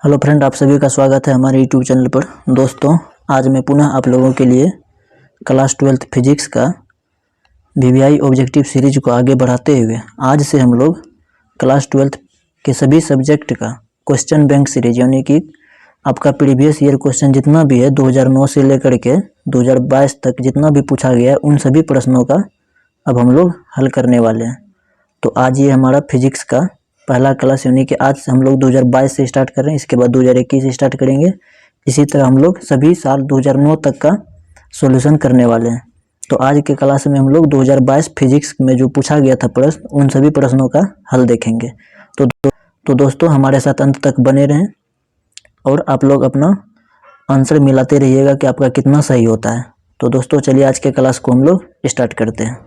Hello friend, आप सभी का स्वागत है हमारे यूट्यूब चैनल पर। दोस्तों, आज मैं पुनः आप लोगों के लिए क्लास 12th फिजिक्स का वीवीआई ऑब्जेक्टिव सीरीज को आगे बढ़ाते हुए आज से हम लोग क्लास 12th के सभी सब्जेक्ट का क्वेश्चन बैंक सीरीज यानी कि आपका प्रीवियस ईयर क्वेश्चन जितना भी है 2009 से लेकर के 2022 तक जितना भी पूछा गया है उन सभी प्रश्नों का अब हम लोग हल करने वाले हैं। तो आज ये हमारा फिजिक्स का पहला क्लास यानी कि आज से हम लोग 2022 से स्टार्ट कर रहे हैं, इसके बाद 2021 से स्टार्ट करेंगे। इसी तरह हम लोग सभी साल 2009 तक का सॉल्यूशन करने वाले हैं। तो आज के क्लास में हम लोग 2022 फिजिक्स में जो पूछा गया था प्रश्न उन सभी प्रश्नों का हल देखेंगे। तो दोस्तों, हमारे साथ अंत तक बने रहें और आप लोग अपना आंसर मिलाते रहिएगा कि आपका कितना सही होता है। तो दोस्तों, चलिए आज के क्लास को हम लोग स्टार्ट करते हैं।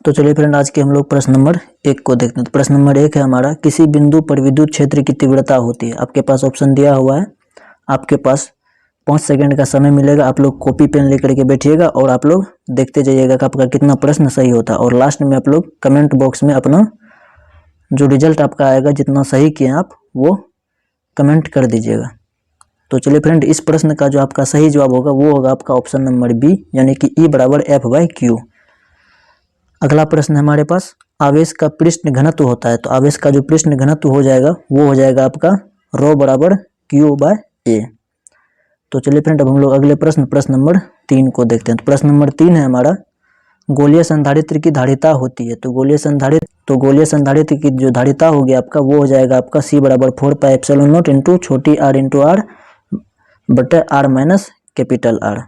तो चलिए फ्रेंड, आज के हम लोग प्रश्न नंबर 1 को देखते हैं। तो प्रश्न नंबर 1 है हमारा, किसी बिंदु पर विद्युत क्षेत्र की तीव्रता होती है। आपके पास ऑप्शन दिया हुआ है, आपके पास 5 सेकंड का समय मिलेगा। आप लोग कॉपी पेन लेकर के बैठिएगा और आप लोग देखते जाइएगा कि आपका कितना प्रश्न सही होता है। और लास्ट में आप लोग कमेंट बॉक्स में अपना जो रिजल्ट आपका आएगा, जितना सही किए आप वो कमेंट कर दीजिएगा। तो चलिए फ्रेंड, इस प्रश्न का जो आपका सही जवाब होगा वो होगा आपका ऑप्शन नंबर बी, यानी कि E बराबर F/Q। अगला प्रश्न हमारे पास, आवेश का पृष्ठ घनत्व होता है। तो आवेश का जो पृष्ठ घनत्व हो जाएगा वो हो जाएगा आपका ρ बराबर Q/A। तो चलिए फ्रेंड, अब हम लोग अगले प्रश्न नंबर 3 को देखते हैं। तो प्रश्न नंबर 3 है हमारा, गोलीय संधारित्र की धारिता होती है। तो गोलीय संधारित्र की जो धारिता होगी आपका वो हो जाएगा आपका C बराबर 4πε0 इंटू छोटी r इंटू r बटे r माइनस कैपिटल R,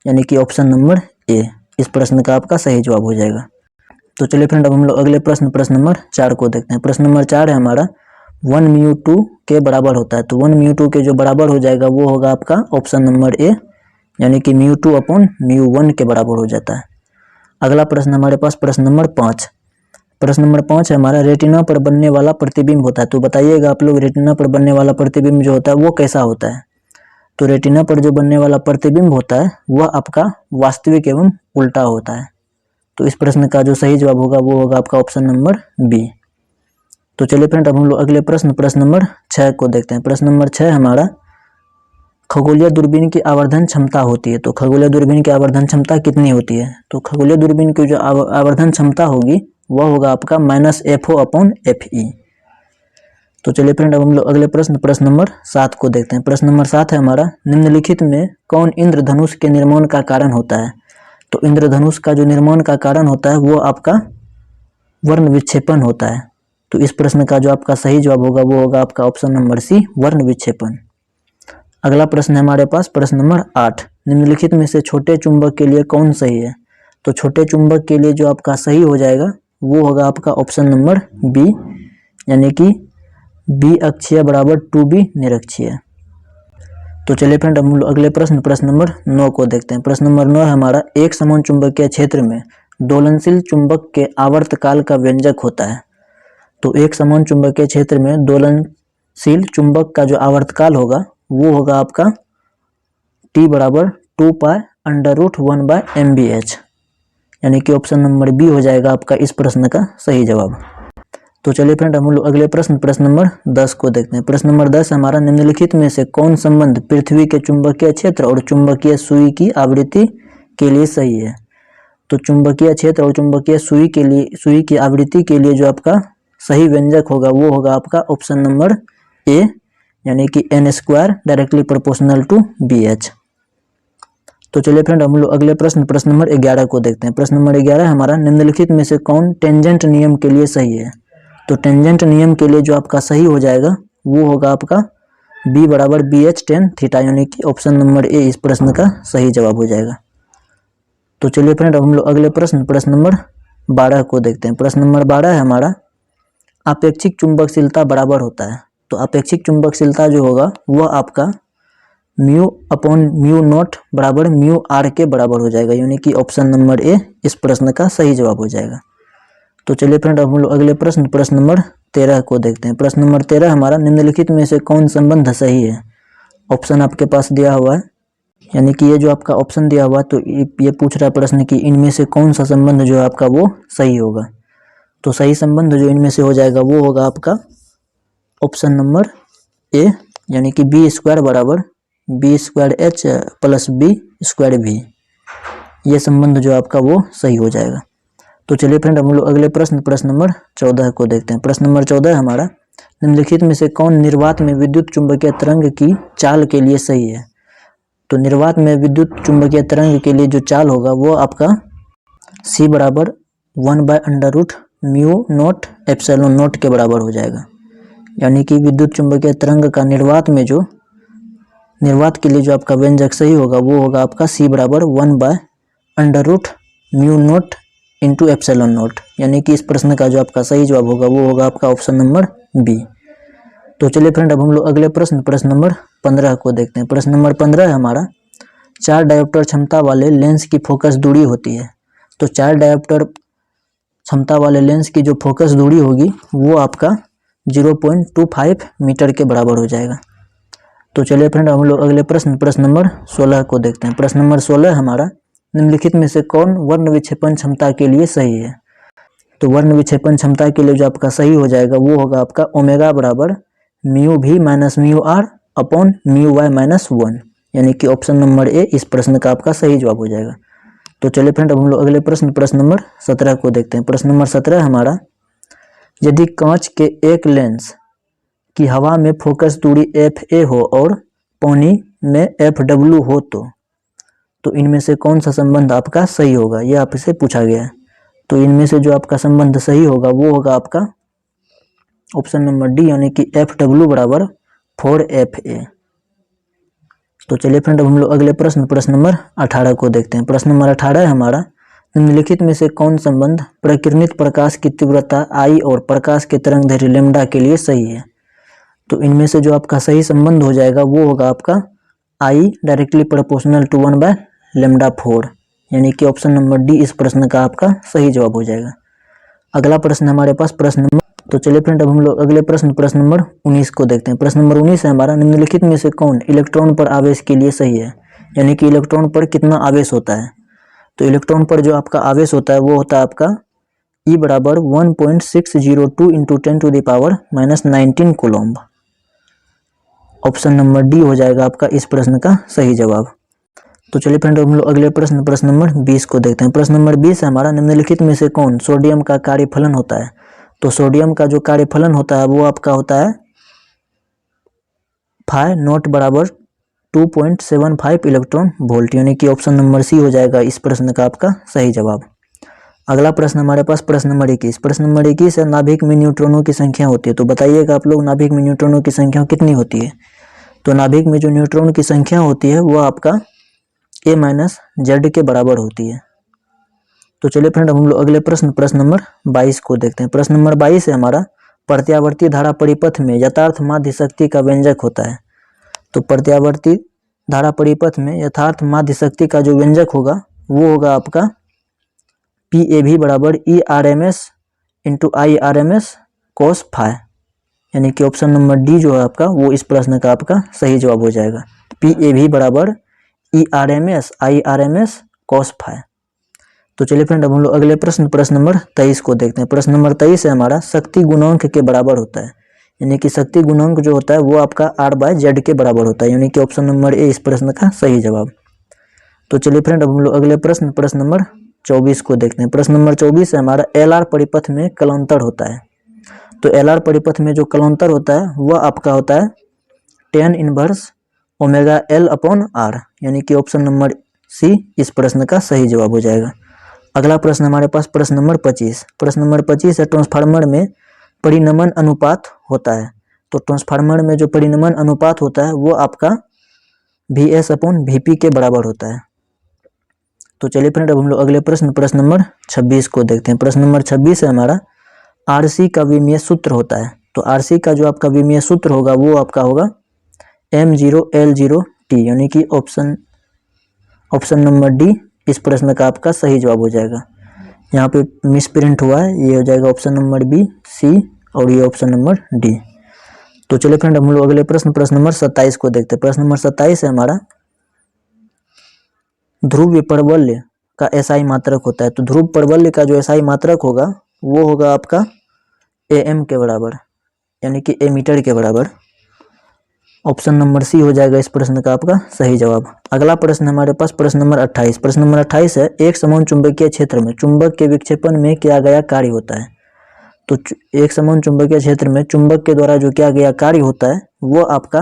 यानी कि ऑप्शन नंबर ए इस प्रश्न का आपका सही जवाब हो जाएगा। तो चलिए फ्रेंड, अब हम लोग अगले प्रश्न नंबर 4 को देखते हैं। प्रश्न नंबर 4 है हमारा, 1 μ2 के बराबर होता है। तो 1 μ2 के जो बराबर हो जाएगा वो होगा आपका ऑप्शन नंबर ए, यानी कि μ2 अपॉन μ1 के बराबर हो जाता है। अगला प्रश्न हमारे पास प्रश्न नंबर 5। प्रश्न नंबर 5 है हमारा, रेटिना पर बनने वाला प्रतिबिंब होता है। तो बताइएगा आप लोग, रेटिना पर बनने वाला प्रतिबिंब जो होता है वो कैसा होता है। तो रेटिना पर जो बनने वाला प्रतिबिंब होता है वह आपका वास्तविक एवं उल्टा होता है। तो इस प्रश्न का जो सही जवाब होगा वो होगा आपका ऑप्शन नंबर बी। तो चलिए फ्रेंड, अब हम लोग अगले प्रश्न नंबर 6 को देखते हैं। प्रश्न नंबर 6 हमारा, खगोलीय दूरबीन की आवर्धन क्षमता होती है। तो खगोलीय दूरबीन की आवर्धन क्षमता कितनी होती है। तो खगोलीय दूरबीन की जो आवर्धन क्षमता होगी वह होगा आपका -FO/FE। तो चलिए फ्रेंड, अब हम लोग अगले प्रश्न नंबर 7 को देखते हैं। प्रश्न नंबर 7 है हमारा, निम्नलिखित में कौन इंद्रधनुष के निर्माण का कारण होता है। तो इंद्रधनुष का जो निर्माण का कारण होता है वो आपका वर्ण विक्षेपण होता है। तो इस प्रश्न का जो आपका सही जवाब होगा वो होगा आपका ऑप्शन नंबर सी, वर्ण विक्षेपण। अगला प्रश्न है हमारे पास प्रश्न नंबर 8, निम्नलिखित में से छोटे चुंबक के लिए कौन सही है। तो छोटे चुंबक के लिए जो आपका सही हो जाएगा वो होगा आपका ऑप्शन नंबर बी, यानी कि बी अक्षीय बराबर 2b निरक्षीय। तो चलिए फ्रेंड, हम लोग अगले प्रश्न नंबर 9 को देखते हैं। प्रश्न नंबर 9 है हमारा, एक समान चुंबकीय क्षेत्र में दोलनशील चुंबक के आवर्तकाल का व्यंजक होता है। तो एक समान चुंबकीय क्षेत्र में दोलनशील चुंबक का जो आवर्तकाल होगा वो होगा आपका T बराबर 2π√1/mBh, यानी कि ऑप्शन नंबर बी हो जाएगा आपका इस प्रश्न का सही जवाब। तो चलिए फ्रेंड, हम लोग अगले प्रश्न नंबर 10 को देखते हैं। प्रश्न नंबर 10 हमारा, निम्नलिखित में से कौन संबंध पृथ्वी के चुंबकीय क्षेत्र और चुंबकीय सुई की आवृत्ति के लिए सही है। तो चुंबकीय क्षेत्र और चुंबकीय सुई की आवृत्ति के लिए जो आपका सही व्यंजक होगा वो होगा आपका ऑप्शन नंबर ए, यानी कि n² directly proportional to BH। तो चलिए फ्रेंड, हम लोग अगले प्रश्न नंबर 11 को देखते हैं। प्रश्न नंबर 11 हमारा, निम्नलिखित में से कौन टेंजेंट नियम के लिए सही है। तो टेंजेंट नियम के लिए जो आपका सही हो जाएगा वो होगा आपका B बराबर BH tan थीटा, यानी कि ऑप्शन नंबर ए इस प्रश्न का सही जवाब हो जाएगा। तो चलिए फ्रेंड, अब हम लोग अगले प्रश्न नंबर 12 को देखते हैं। प्रश्न नंबर 12 है हमारा, आपेक्षिक चुंबकशीलता बराबर होता है। तो आपेक्षिक चुंबकशीलता जो होगा वह आपका μ/μ0 बराबर μr के बराबर हो जाएगा, यानी कि ऑप्शन नंबर ए इस प्रश्न का सही जवाब हो जाएगा। तो चलिए फ्रेंड, अब हम लोग अगले प्रश्न नंबर 13 को देखते हैं। प्रश्न नंबर 13 हमारा, निम्नलिखित में से कौन संबंध सही है। ऑप्शन आपके पास दिया हुआ है, यानी कि ये जो आपका ऑप्शन दिया हुआ तो ये पूछ रहा है प्रश्न कि इनमें से कौन सा संबंध जो है आपका वो सही होगा। तो सही संबंध जो इनमें से हो जाएगा वो होगा आपका ऑप्शन नंबर ए यानी कि बी स्क्वायर बराबर B square H plus B square भी, ये संबंध जो आपका वो सही हो जाएगा। तो चलिए फ्रेंड हम लोग अगले प्रश्न नंबर 14 को देखते हैं। प्रश्न नंबर 14 हमारा, निम्नलिखित में से कौन निर्वात में विद्युत चुंबकीय तरंग की चाल के लिए सही है। तो निर्वात में विद्युत चुंबकीय तरंग के लिए जो चाल होगा वो आपका c बराबर 1/√μ0 के बराबर हो जाएगा। यानी कि विद्युत चुंबकीय तरंग का निर्वात के लिए जो आपका व्यंजक सही होगा वो होगा आपका c बराबर 1/√μ0 इंटू एप्सिलॉन नॉट। यानी कि इस प्रश्न का जो आपका सही जवाब होगा वो होगा आपका ऑप्शन नंबर बी। तो चलिए फ्रेंड अब हम लोग अगले प्रश्न नंबर 15 को देखते हैं। प्रश्न नंबर 15 है हमारा, 4 डायोप्टर क्षमता वाले लेंस की फोकस दूरी होती है। तो 4 डायोप्टर क्षमता वाले लेंस की जो फोकस दूरी होगी वो आपका 0.25 मीटर के बराबर हो जाएगा। तो चलिए फ्रेंड हम लोग अगले प्रश्न नंबर 16 को देखते हैं। प्रश्न नंबर 16 हमारा, निम्नलिखित में से कौन वर्ण विक्षेपण क्षमता के लिए सही है। तो वर्ण विक्षेपण क्षमता के लिए जो आपका सही हो जाएगा वो होगा आपका ओमेगा बराबर म्यू भी minus mu R upon mu Y minus 1, यानी कि ऑप्शन नंबर ए इस प्रश्न का आपका सही जवाब हो जाएगा। तो चलिए फ्रेंड अब हम लोग अगले प्रश्न नंबर 17 को देखते हैं। प्रश्न नंबर 17 हमारा, यदि कांच के एक लेंस की हवा में फोकस दूरी एफ ए हो और पानी में एफ डब्ल्यू हो तो इनमें से कौन सा संबंध आपका सही होगा, ये आपसे पूछा गया है। तो इनमें से जो आपका संबंध सही होगा वो होगा आपका ऑप्शन नंबर डी, यानी कि एफ डब्ल्यू बराबर 4FA। तो चलिए फ्रेंड अब हम लोग अगले प्रश्न नंबर 18 को देखते हैं। प्रश्न नंबर 18 है हमारा, निम्नलिखित में से कौन संबंध प्रकीर्णित प्रकाश की तीव्रता I और प्रकाश के तरंगदैर्घ्य लैम्डा के लिए सही है। तो इनमें से जो आपका सही संबंध हो जाएगा वो होगा आपका I डायरेक्टली प्रोपोर्शनल टू 1/λ4, यानी कि ऑप्शन नंबर डी इस प्रश्न का आपका सही जवाब हो जाएगा। अगला प्रश्न हमारे पास प्रश्न नंबर, तो चलिए फ्रेंड अब हम लोग अगले प्रश्न नंबर 19 को देखते हैं। प्रश्न नंबर 19 है हमारा, निम्नलिखित में से कौन इलेक्ट्रॉन पर आवेश के लिए सही है। यानी कि इलेक्ट्रॉन पर कितना आवेश होता है। तो इलेक्ट्रॉन पर जो आपका आवेश होता है वो होता है आपका E बराबर 1.602 into 10⁻⁻19 coulomb. Option number D हो जाएगा आपका इस प्रश्न का सही जवाब। तो चलिए फ्रेंड हम लोग अगले प्रश्न नंबर 20 को देखते हैं। प्रश्न नंबर 20 है हमारा, निम्नलिखित में से कौन सोडियम का कार्यफलन होता है। तो सोडियम का जो कार्यफलन होता है वो आपका होता है फाइ नॉट बराबर 2.75 इलेक्ट्रॉन वोल्ट, यानी कि ऑप्शन नंबर सी हो जाएगा इस प्रश्न का आपका सही जवाब। अगला प्रश्न हमारे पास प्रश्न नंबर 21। प्रश्न नंबर 21 है, नाभिक में न्यूट्रॉनों की संख्या होती है। तो बताइएगा आप लोग नाभिक में न्यूट्रॉनों की संख्या कितनी होती है। तो नाभिक में जो न्यूट्रॉन की संख्या होती है वो आपका A माइनस जेड के बराबर होती है। तो चलिए फ्रेंड हम लोग अगले प्रश्न नंबर 22 को देखते हैं। प्रश्न नंबर 22 है हमारा, प्रत्यावर्ती धारा परिपथ में यथार्थ माध्य शक्ति का व्यंजक होता है। तो प्रत्यावर्ती धारा परिपथ में यथार्थ माध्य शक्ति का जो व्यंजक होगा वो होगा आपका PAV बराबर ERMS into IRMS cos phi, यानी कि ऑप्शन नंबर डी जो है आपका वो इस प्रश्न का आपका सही जवाब हो जाएगा। PAV बराबर ERMS IRMS cos फाइ। तो चलिए फ्रेंड अब हम लोग अगले प्रश्न नंबर 23 को देखते हैं। प्रश्न नंबर 23 है हमारा, शक्ति गुणांक के बराबर होता है। यानी कि शक्ति गुणांक जो होता है वो आपका R/Z के बराबर होता है, यानी कि ऑप्शन नंबर ए इस प्रश्न का सही जवाब। तो चलिए फ्रेंड अब हम लोग अगले प्रश्न नंबर 24 को देखते हैं। प्रश्न नंबर 24 है हमारा, LR परिपथ में कलांतर होता है। तो LR परिपथ में जो कलांतर होता है वह आपका होता है tan inverse omega L upon R, यानी कि ऑप्शन नंबर सी इस प्रश्न का सही जवाब हो जाएगा। अगला प्रश्न हमारे पास प्रश्न नंबर 25। प्रश्न नंबर 25 है, ट्रांसफार्मर में परिनमन अनुपात होता है। तो ट्रांसफार्मर में जो परिनमन अनुपात होता है वो आपका VS अपॉन VP के बराबर होता है। तो चलिए फ्रेंड अब हम लोग अगले प्रश्न नंबर 26 को देखते हैं। प्रश्न नंबर 26 है हमारा, RC का विमीय सूत्र होता है। तो RC का जो आपका विमीय सूत्र होगा वो आपका होगा M0L0T, यानी कि ऑप्शन नंबर डी इस प्रश्न का आपका सही जवाब हो जाएगा। यहाँ पे मिस प्रिंट हुआ है, ये हो जाएगा ऑप्शन नंबर बी, सी और ये ऑप्शन नंबर डी। तो चलिए फ्रेंड हम लोग अगले प्रश्न नंबर 27 को देखते हैं। प्रश्न नंबर 27 है हमारा, ध्रुव विपर्वल्य का SI मात्रक होता है। तो ध्रुव परवल्य का जो SI मात्रक होगा वो होगा आपका AM के बराबर, यानी कि A मीटर के बराबर। ऑप्शन नंबर सी हो जाएगा इस प्रश्न का आपका सही जवाब। अगला प्रश्न हमारे पास प्रश्न नंबर 28। प्रश्न नंबर 28 है, एक समान चुंबकीय क्षेत्र में चुंबक के विक्षेपण में किया गया कार्य होता है। तो एक समान चुंबकीय क्षेत्र में चुंबक के द्वारा जो किया गया कार्य होता है वो आपका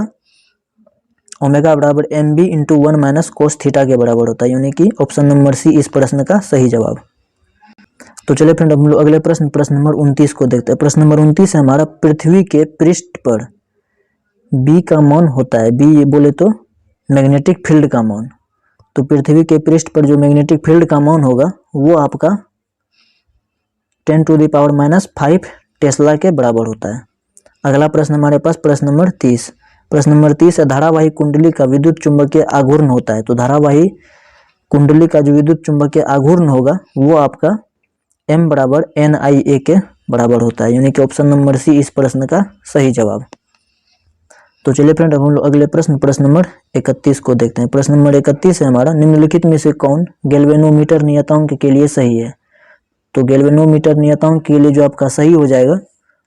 ओमेगा बराबर M B into 1 minus cos theta के बराबर होता है, यानी कि ऑप्शन नंबर सी इस प्रश्न का सही जवाब। तो चलिए फ्रेंड हम लोग अगले प्रश्न नंबर 29 को देखते हैं। प्रश्न नंबर 29 है हमारा, पृथ्वी के पृष्ठ पर बी का मान होता है, बी ये बोले तो मैग्नेटिक फील्ड का मान। तो पृथ्वी के पृष्ठ पर जो मैग्नेटिक फील्ड का मान होगा वो आपका 10⁻⁻5 टेस्ला के बराबर होता है। अगला प्रश्न हमारे पास प्रश्न नंबर 30। प्रश्न नंबर 30 है, धारावाही कुंडली का विद्युत चुंबकीय आघूर्ण होता है। तो धारावाही कुंडली का जो विद्युत चुंबकीय आघूर्ण होगा वो आपका m बराबर NIA के बराबर होता है, यानी कि ऑप्शन नंबर सी इस प्रश्न का सही जवाब। तो चलिए फ्रेंड अब हम लोग अगले प्रश्न नंबर 31 को देखते हैं। प्रश्न नंबर 31 है हमारा, निम्नलिखित में से कौन गैल्वेनोमीटर नियतांक के लिए सही है। तो गैल्वेनोमीटर नियतांक के लिए जो आपका सही हो जाएगा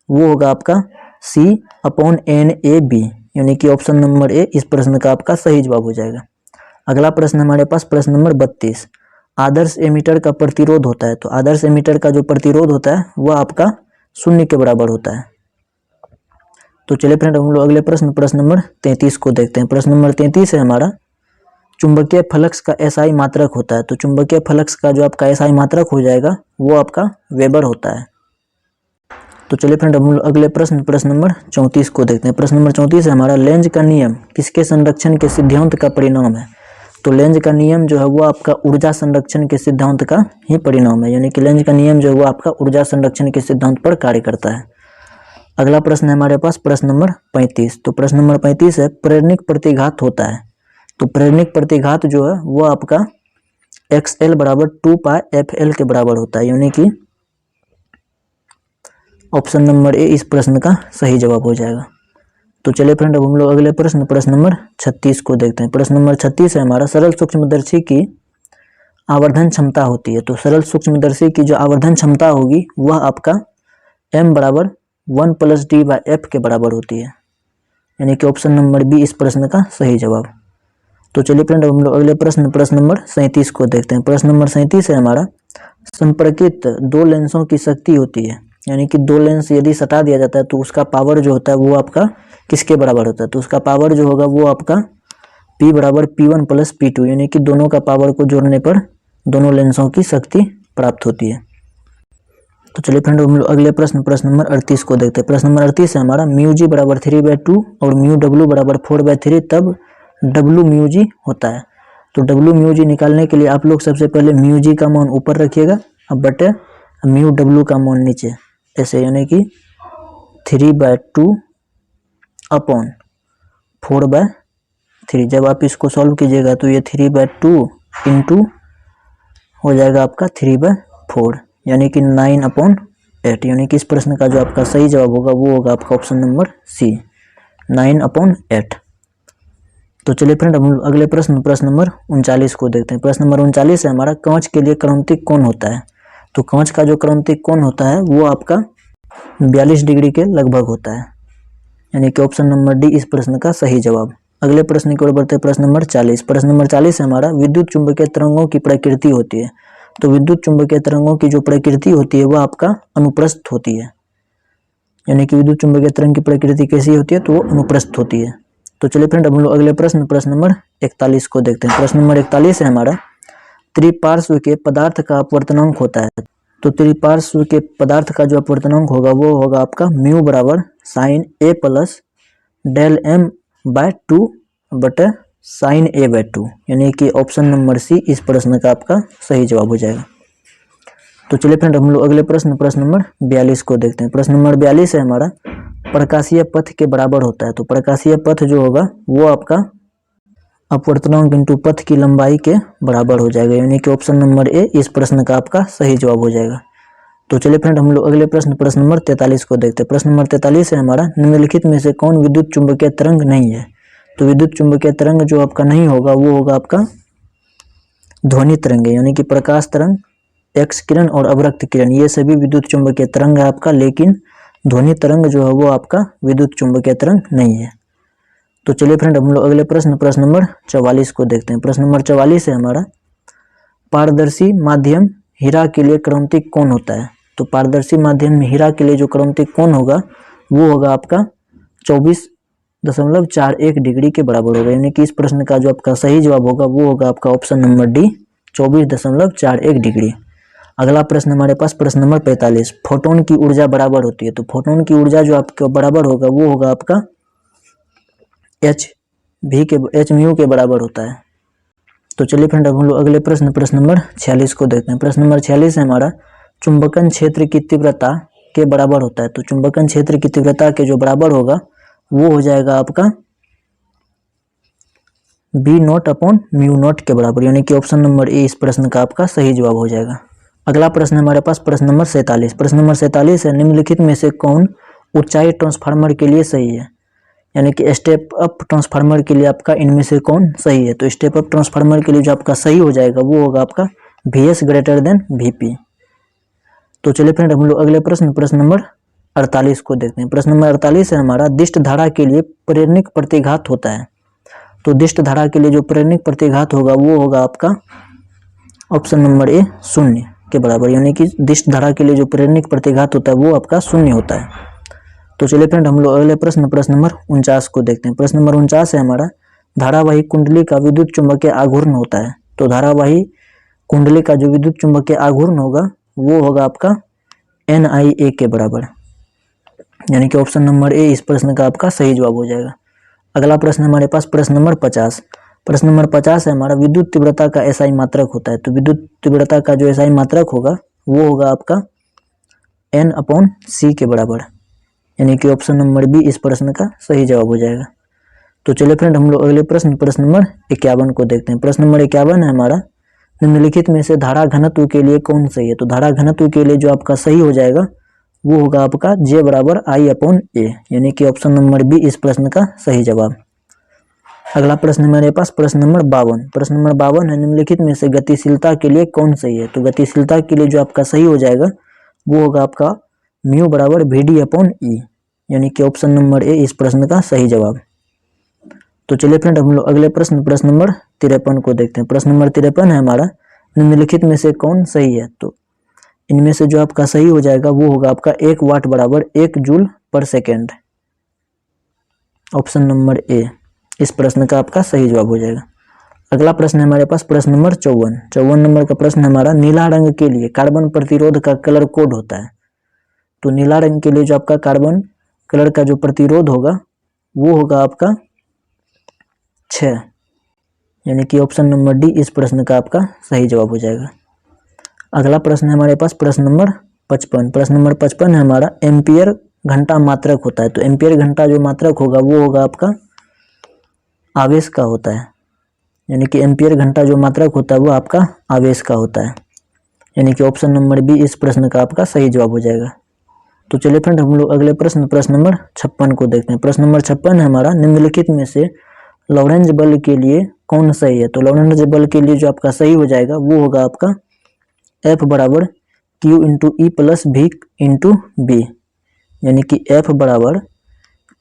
वो होगा आपका C/NAB, यानी कि ऑप्शन नंबर ए इस प्रश्न का आपका सही जवाब हो जाएगा। अगला प्रश्न हमारे पास प्रश्न नंबर 32। आदर्श एमीटर का प्रतिरोध होता है। तो आदर्श एमीटर का जो प्रतिरोध होता है वह आपका 0 के बराबर होता है। तो चलिए फ्रेंड हम लोग अगले प्रश्न नंबर 33 को देखते हैं। प्रश्न नंबर 33 है हमारा, चुंबकीय फ्लक्स का SI मात्रक होता है। तो चुंबकीय फ्लक्स का जो आपका SI मात्रक हो जाएगा वो आपका वेबर होता है। तो चलिए फ्रेंड हम लोग अगले प्रश्न नंबर 34 को देखते हैं। प्रश्न नंबर 34 है हमारा, लेंज का नियम किसके संरक्षण के सिद्धांत का परिणाम है। तो लेंज का नियम जो है वो आपका ऊर्जा संरक्षण के सिद्धांत का ही परिणाम है, यानी कि लेंज का नियम जो है वो आपका ऊर्जा संरक्षण के सिद्धांत पर कार्य करता है। अगला प्रश्न है हमारे पास प्रश्न नंबर 35। तो प्रश्न नंबर 35 है, प्रेरणिक प्रतिघात होता है। तो प्रेरणिक प्रतिघात जो है वो आपका XL बराबर 2πFL के बराबर होता है, यानी कि ऑप्शन नंबर ए इस प्रश्न का सही जवाब हो जाएगा। तो चलिए फ्रेंड अब हम लोग अगले प्रश्न नंबर 36 को देखते हैं। प्रश्न नंबर 36 है हमारा, सरल सूक्ष्मदर्शी की आवर्धन क्षमता होती है। तो सरल सूक्ष्मदर्शी की जो आवर्धन क्षमता होगी वह आपका m बराबर 1 + d/f के बराबर होती है, यानी कि ऑप्शन नंबर बी इस प्रश्न का सही जवाब। तो चलिए फ्रेंड अब हम लोग अगले प्रश्न नंबर 37 को देखते हैं। प्रश्न नंबर 37 है हमारा, संपर्कित दो लेंसों की शक्ति होती है, यानी कि दो लेंस यदि सटा दिया जाता है तो उसका पावर जो होता है वो आपका किसके बराबर होता है। तो उसका पावर जो होगा वो आपका P बराबर P1 + P2, यानी कि दोनों का पावर को जोड़ने पर दोनों लेंसों की शक्ति प्राप्त होती है। तो चलिए फ्रेंड हम लोग अगले प्रश्न नंबर 38 को देखते हैं। प्रश्न नंबर 38 है हमारा, μg बराबर 3/2 और μw बराबर 4/3 तब WμG होता है। तो WμG निकालने के लिए आप लोग सबसे पहले μg का मान ऊपर रखिएगा अब बटे μw का मान नीचे, ऐसे, यानी कि 3/2 अपॉन 4/3। जब आप इसको सॉल्व कीजिएगा तो ये 3/2 इंटू हो जाएगा आपका 3/4, यानी कि 9/8, यानी कि इस प्रश्न का जो आपका सही जवाब होगा वो होगा आपका ऑप्शन नंबर सी 9/8। तो चलिए फ्रेंड हम लोग अगले प्रश्न नंबर 39 को देखते हैं। प्रश्न नंबर 39 है हमारा, कांच के लिए क्रांतिक कोण होता है। तो कांच का जो क्रांतिक कोण होता है वो आपका 42 डिग्री के लगभग होता है, यानी कि ऑप्शन नंबर डी इस प्रश्न का सही जवाब। अगले प्रश्न की ओर बढ़ते हैं। प्रश्न नंबर 40। प्रश्न नंबर 40 है हमारा, विद्युत चुंबकीय तरंगों की प्रकृति होती है। तो विद्युत चुंबकीय तरंगों की जो प्रकृति होती है वह आपका अनुप्रस्थ होती है, यानी कि विद्युत चुंबकीय तरंग की प्रकृति कैसी होती है तो वो अनुप्रस्थ होती है। तो चलिए फ्रेंड अब हम लोग अगले प्रश्न नंबर 41 को देखते हैं। प्रश्न नंबर 41 है हमारा, त्रिपार्श्व के पदार्थ का अपवर्तनांक होता है। तो त्रिपार्श्व के पदार्थ का जो अपवर्तनांक होगा वो होगा आपका म्यू बराबर sin a + del m/2 बटे sin a/2, यानी कि ऑप्शन नंबर सी इस प्रश्न का आपका सही जवाब हो जाएगा। तो चलिए फ्रेंड हम लोग अगले प्रश्न नंबर 42 को देखते हैं। प्रश्न नंबर 42 है हमारा, प्रकाशीय पथ के बराबर होता है। तो प्रकाशीय पथ जो होगा वो आपका अपवर्तनांक इंटू पथ की लंबाई के बराबर हो जाएगा, यानी कि ऑप्शन नंबर ए इस प्रश्न का आपका सही जवाब हो जाएगा। तो चलिए फ्रेंड हम लोग अगले प्रश्न नंबर 43 को देखते हैं। प्रश्न नंबर 43 है हमारा, निम्नलिखित में से कौन विद्युत चुंबकीय तरंग नहीं है। तो विद्युत चुंबकीय तरंग जो आपका नहीं होगा वो होगा आपका ध्वनि तरंग, यानी कि प्रकाश तरंग, एक्स किरण और अवरक्त किरण, ये सभी विद्युत चुंबकीय तरंग है आपका, लेकिन ध्वनि तरंग जो है वो आपका विद्युत चुंबकीय तरंग नहीं है। तो चलिए फ्रेंड हम लोग अगले प्रश्न नंबर 44 को देखते हैं। प्रश्न नंबर 44 है हमारा, पारदर्शी माध्यम हीरा के लिए क्रौंतिक कोण होता है। तो पारदर्शी माध्यम में हीरा के लिए जो क्रौंतिक कोण होगा वो होगा आपका 24.41 डिग्री के बराबर होगा। यानी कि इस प्रश्न का जो आपका सही जवाब होगा वो होगा आपका ऑप्शन नंबर डी, 24.41 डिग्री। अगला प्रश्न हमारे पास प्रश्न नंबर 45, फोटोन की ऊर्जा बराबर होती है। तो फोटोन की ऊर्जा जो आपके बराबर होगा वो होगा आपका एच म्यू के बराबर होता है। तो चलिए फ्रेंड अब हम लोग अगले प्रश्न नंबर 46 को देखते हैं। प्रश्न नंबर 46 है हमारा, चुंबकन क्षेत्र की तीव्रता के बराबर होता है। तो चुंबकन क्षेत्र की तीव्रता के जो बराबर होगा वो हो जाएगा आपका B naught upon mu naught के बराबर। यानी कि ऑप्शन नंबर ए इस प्रश्न का आपका सही जवाब हो जाएगा। अगला प्रश्न हमारे पास प्रश्न नंबर 47। प्रश्न नंबर 47 है, निम्नलिखित में से कौन ऊंचाई ट्रांसफार्मर के लिए सही है। यानी कि स्टेप अप ट्रांसफार्मर के लिए आपका इनमें से कौन सही है। तो स्टेप अप ट्रांसफार्मर के लिए जो आपका सही हो जाएगा वो होगा आपका VS ग्रेटर देन VP। तो चलिए फ्रेंड हम लोग अगले प्रश्न नंबर 48 को देखते हैं। प्रश्न नंबर 48 है हमारा, दिष्ट धारा के लिए प्रेरणिक प्रतिघात होता है। तो दिष्ट धारा के लिए जो प्रेरणिक प्रतिघात होगा वो होगा आपका ऑप्शन नंबर ए 0 के बराबर। यानी कि दिष्ट धारा के लिए जो प्रेरणिक प्रतिघात होता है वो आपका 0 होता है। तो चलिए फ्रेंड हम लोग अगले प्रश्न नंबर 49 को देखते हैं। प्रश्न नंबर 49 है हमारा, धारावाही कुंडली का विद्युत चुंबकीय आघूर्ण होता है। तो धारावाही कुंडली का जो विद्युत चुंबकीय आघूर्ण होगा वो होगा आपका NIA के बराबर। यानी कि ऑप्शन नंबर ए इस प्रश्न का आपका सही जवाब हो जाएगा। अगला प्रश्न हमारे पास प्रश्न नंबर 50। प्रश्न नंबर 50 है हमारा, विद्युत तीव्रता का SI मात्रक होता है। तो विद्युत तीव्रता का जो SI मात्रक होगा वो होगा आपका N/C के बराबर। यानी कि ऑप्शन नंबर बी इस प्रश्न का सही जवाब हो जाएगा। तो चलिए फ्रेंड हम लोग अगले प्रश्न नंबर 51 को देखते हैं। प्रश्न नंबर 51 है हमारा, निम्नलिखित में से धारा घनत्व के लिए कौन सही है। तो धारा घनत्व के लिए जो आपका सही हो जाएगा वो होगा आपका J = I/A। यानी कि ऑप्शन नंबर बी इस प्रश्न का सही जवाब। अगला प्रश्न मेरे पास प्रश्न नंबर 52। प्रश्न नंबर 52 है, निम्नलिखित में से गतिशीलता के लिए कौन सही है। तो गतिशीलता के लिए जो आपका सही हो जाएगा वो होगा आपका म्यू = VD/E। यानी कि ऑप्शन नंबर ए इस प्रश्न का सही जवाब। तो चलिए फ्रेंड हम लोग अगले प्रश्न नंबर 53 को देखते हैं। प्रश्न नंबर 53 है हमारा, निम्नलिखित में से कौन सही है। तो इनमें से जो आपका सही हो जाएगा वो होगा आपका 1 वाट = 1 जूल/सेकेंड। ऑप्शन नंबर ए इस प्रश्न का आपका सही जवाब हो जाएगा। अगला प्रश्न है हमारे पास प्रश्न नंबर 54 नंबर का प्रश्न हमारा, नीला रंग के लिए कार्बन प्रतिरोध का कलर कोड होता है। तो नीला रंग के लिए जो आपका कार्बन कलर का जो प्रतिरोध होगा वो होगा आपका 6। यानी कि ऑप्शन नंबर डी इस प्रश्न का आपका सही जवाब हो जाएगा। अगला प्रश्न है हमारे पास प्रश्न नंबर 55। प्रश्न नंबर 55 है हमारा, एम्पियर घंटा मात्रक होता है। तो एम्पियर घंटा जो मात्रक होगा वो होगा आपका आवेश का होता है। यानी कि एम्पियर घंटा जो मात्रक होता है वो आपका आवेश का होता है। यानी कि ऑप्शन नंबर बी इस प्रश्न का आपका सही जवाब हो जाएगा। तो चलिए फ्रेंड हम लोग अगले प्रश्न नंबर 56 को देखते हैं। प्रश्न नंबर 56 है हमारा, निम्नलिखित में से लॉरेंज बल के लिए कौन सही है। तो लॉरेंज बल के लिए जो आपका सही हो जाएगा वो होगा आपका F = Q × E + V × B। यानी कि F =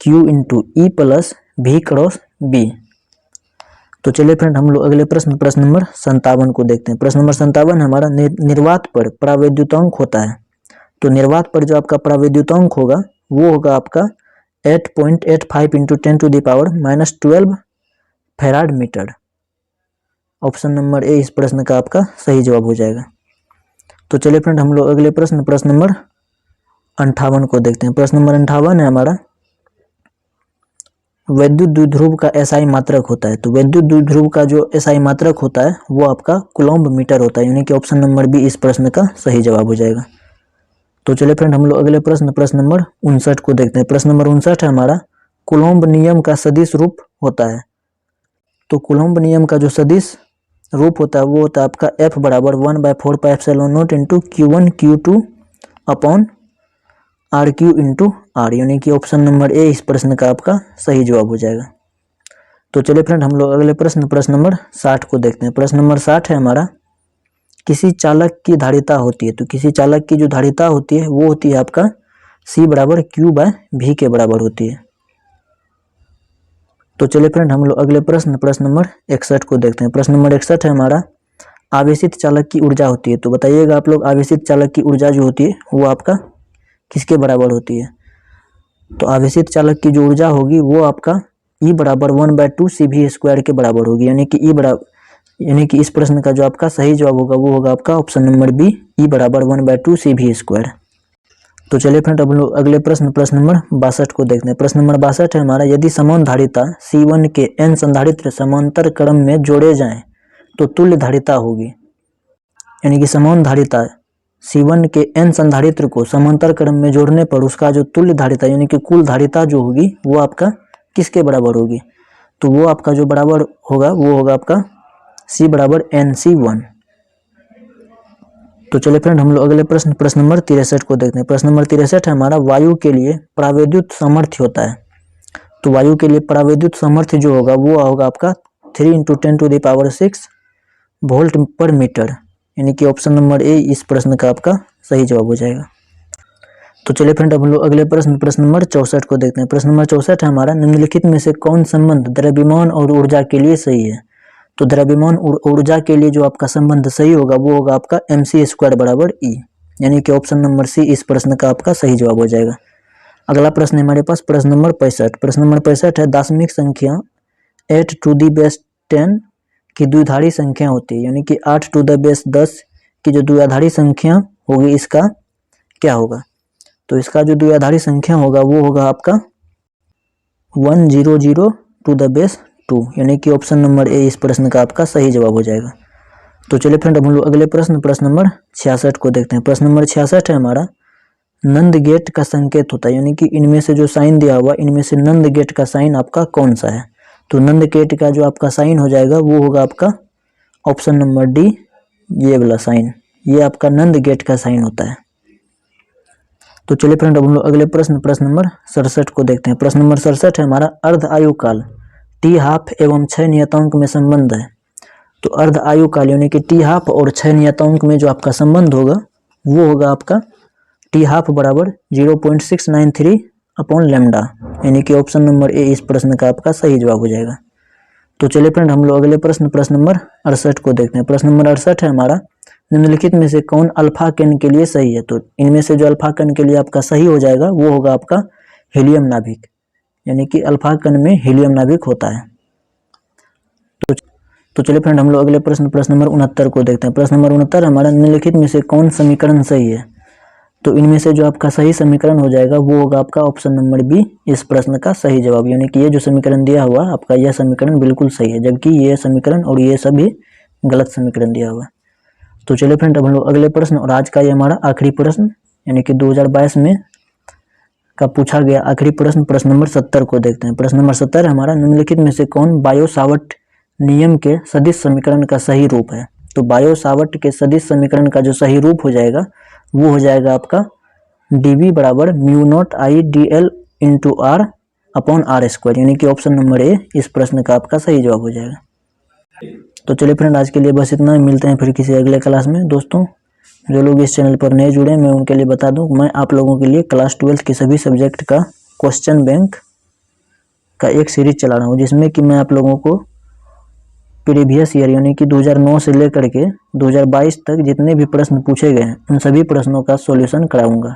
Q × E + V × B। तो चलिए फ्रेंड हम लोग अगले प्रश्न नंबर 57 को देखते हैं। प्रश्न नंबर 57 हमारा, निर्वात पर परावैद्युतांक होता है। तो निर्वात पर जो आपका परावैद्युतांक होगा वो होगा आपका 8.85 × 10⁻⁻12 farad metre. Option number A इस प्रश्न का आपका सही जवाब हो जाएगा। तो चलिए फ्रेंड हम लोग अगले प्रश्न नंबर 58 को देखते हैं। प्रश्न नंबर 58 है हमारा, वैद्युत द्विध्रुव का SI मात्रक होता है। तो वैद्युत द्विध्रुव का जो SI मात्रक होता है वो आपका कूलम्ब मीटर होता है। यानी कि ऑप्शन नंबर बी इस प्रश्न का सही जवाब हो जाएगा। तो चलिए फ्रेंड हम लोग अगले प्रश्न नंबर 59 को देखते हैं। प्रश्न नंबर 59 है हमारा, कूलम्ब नियम का सदिश रूप होता है। तो कूलम्ब नियम का जो सदिश रूप होता है वो होता है आपका F = 1/4πε0 × Q1 Q2 upon RQ × R। यानी कि ऑप्शन नंबर ए इस प्रश्न का आपका सही जवाब हो जाएगा। तो चलिए फ्रेंड हम लोग अगले प्रश्न नंबर 60 को देखते हैं। प्रश्न नंबर 60 है हमारा, किसी चालक की धारिता होती है। तो किसी चालक की जो धारिता होती है वो होती है आपका C = Q/V के बराबर होती है। तो चलिए फ्रेंड हम लोग अगले प्रश्न नंबर 61 को देखते हैं। प्रश्न नंबर 61 है हमारा, आवेशित चालक की ऊर्जा होती है। तो बताइएगा आप लोग, आवेशित चालक की ऊर्जा जो होती है वो आपका किसके बराबर होती है? तो आवेशित चालक की जो ऊर्जा होगी वो आपका E बराबर 1/2 CV² के बराबर होगी, यानी कि इस प्रश्न का जो आपका सही जवाब होगा वो होगा आपका ऑप्शन नंबर बी, E बराबर 1/2 CV²। तो चलिए फ्रेंड अब लोग अगले प्रश्न नंबर 62 को देखते हैं। प्रश्न नंबर 62 है हमारा, यदि समान धारिता C1 के n संधारित्र समांतर क्रम में जोड़े जाएं तो तुल्य धारिता होगी। यानी कि समान धारिता C1 के n संधारित्र को समांतर क्रम में जोड़ने पर उसका जो तुल्य धारिता यानी कि कुल धारिता जो होगी वो आपका किसके बराबर होगी? तो वो आपका जो बराबर होगा वो होगा आपका C बराबर NC1। तो चलिए फ्रेंड हम लोग अगले प्रश्न नंबर 63 को देखते हैं। प्रश्न नंबर 63 है हमारा, वायु के लिए परावैद्युत सामर्थ्य होता है। तो वायु के लिए परावैद्युत सामर्थ्य जो होगा वो होगा आपका 3 × 10⁶ वोल्ट पर मीटर, यानी कि ऑप्शन नंबर ए इस प्रश्न का आपका सही जवाब हो जाएगा। तो चलिए फ्रेंड अब हम लोग अगले प्रश्न नंबर 64 को देखते हैं। प्रश्न नंबर 64 है हमारा, निम्नलिखित में से कौन संबंध द्रव्यमान और ऊर्जा के लिए सही है? तो द्रव्यमान और ऊर्जा के लिए जो आपका संबंध सही होगा वो होगा आपका mc² बराबर E, यानी कि ऑप्शन नंबर सी इस प्रश्न का आपका सही जवाब हो जाएगा। अगला प्रश्न है हमारे पास प्रश्न नंबर 65। प्रश्न नंबर 65 है, दाशमिक संख्या 8⁻10 की द्विधारी संख्या होती है, यानी कि 8⁻10 की जो द्विआधारी संख्या होगी इसका क्या होगा? तो इसका जो द्विआधारी संख्या होगा वो होगा आपका 100⁻2, यानी कि ऑप्शन नंबर ए इस प्रश्न का आपका सही जवाब हो जाएगा। तो चलिए फ्रेंड हम लोग अगले प्रश्न नंबर 66 को देखते हैं। प्रश्न नंबर 66 है हमारा, नंद गेट का संकेत होता है, यानी कि इनमें से जो साइन दिया हुआ इनमें से नंद गेट का साइन आपका कौन सा है? तो नंद गेट का जो आपका साइन हो जाएगा वो होगा आपका ऑप्शन नंबर डी, ये वाला साइन, ये आपका नंद गेट का साइन होता है। तो चलिए फ्रेंड अब हम लोग अगले प्रश्न नंबर 67 को देखते हैं। प्रश्न नंबर 67 है हमारा, अर्ध आयु काल T½ एवं 6 नियतांक में संबंध है। तो अर्ध आयु काल यानी कि T½ और 6 नियतांक में जो आपका संबंध होगा वो होगा आपका T½ बराबर 0.693/λ, यानी कि ऑप्शन नंबर ए इस प्रश्न का आपका सही जवाब हो जाएगा। तो चलिए फ्रेंड हम लोग अगले प्रश्न नंबर 68 को देखते हैं। प्रश्न नंबर 68 है हमारा, निम्नलिखित में से कौन अल्फा कण के लिए सही है? तो इनमें से जो अल्फा कण के लिए आपका सही हो जाएगा वो होगा आपका हीलियम नाभिक, यानी कि अल्फा कण में हीलियम नाभिक होता है। तो चलिए फ्रेंड हम लोग अगले प्रश्न नंबर 69 को देखते हैं। प्रश्न नंबर 69 हमारा, निम्नलिखित में से कौन समीकरण सही है? तो इनमें से जो आपका सही समीकरण हो जाएगा वो होगा आपका ऑप्शन नंबर बी इस प्रश्न का सही जवाब, यानी कि ये जो समीकरण दिया हुआ आपका यह समीकरण बिल्कुल सही है, जबकि ये समीकरण और ये सभी गलत समीकरण दिया हुआ है। तो चलिए फ्रेंड अब हम लोग अगले प्रश्न और आज का ये हमारा आखिरी प्रश्न यानी कि 2022 में का पूछा गया आखिरी प्रश्न नंबर 70 को देखते हैं। प्रश्न नंबर 70 हमारा, निम्नलिखित में से कौन बायो-सावर्ट नियम के सदिश समीकरण का सही रूप है? तो बायो-सावर्ट के सदिश समीकरण का जो सही रूप हो जाएगा वो हो जाएगा आपका dV बराबर μ0I/dl × r/r², यानी कि ऑप्शन नंबर ए इस प्रश्न का आपका सही जवाब हो जाएगा। तो चलिए फ्रेंड आज के लिए बस इतना ही, मिलते हैं फिर किसी अगले क्लास में। दोस्तों जो लोग इस चैनल पर नए जुड़े मैं उनके लिए बता दूं, मैं आप लोगों के लिए क्लास 12 के सभी सब्जेक्ट का क्वेश्चन बैंक का एक सीरीज चला रहा हूं, जिसमें कि मैं आप लोगों को प्रीवियस ईयर यानी कि 2009 से लेकर के 2022 तक जितने भी प्रश्न पूछे गए हैं उन सभी प्रश्नों का सॉल्यूशन कराऊंगा।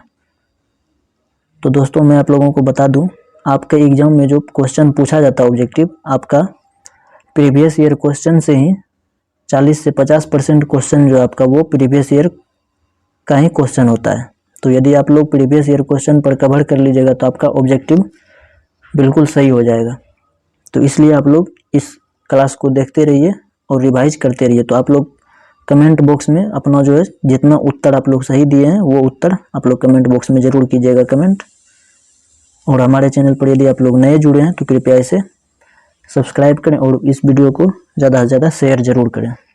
तो दोस्तों मैं आप लोगों को बता दूं, आपके एग्जाम में जो क्वेश्चन पूछा जाता है ऑब्जेक्टिव, आपका प्रीवियस ईयर क्वेश्चन से ही 40 से 50% क्वेश्चन जो आपका वो प्रीवियस ईयर का ही क्वेश्चन होता है। तो यदि आप लोग प्रीवियस ईयर क्वेश्चन पर कवर कर लीजिएगा तो आपका ऑब्जेक्टिव बिल्कुल सही हो जाएगा। तो इसलिए आप लोग इस क्लास को देखते रहिए और रिवाइज करते रहिए। तो आप लोग कमेंट बॉक्स में अपना जो है जितना उत्तर आप लोग सही दिए हैं वो उत्तर आप लोग कमेंट बॉक्स में ज़रूर कीजिएगा कमेंट। और हमारे चैनल पर यदि आप लोग नए जुड़े हैं तो कृपया इसे सब्सक्राइब करें और इस वीडियो को ज़्यादा से ज़्यादा शेयर ज़रूर करें।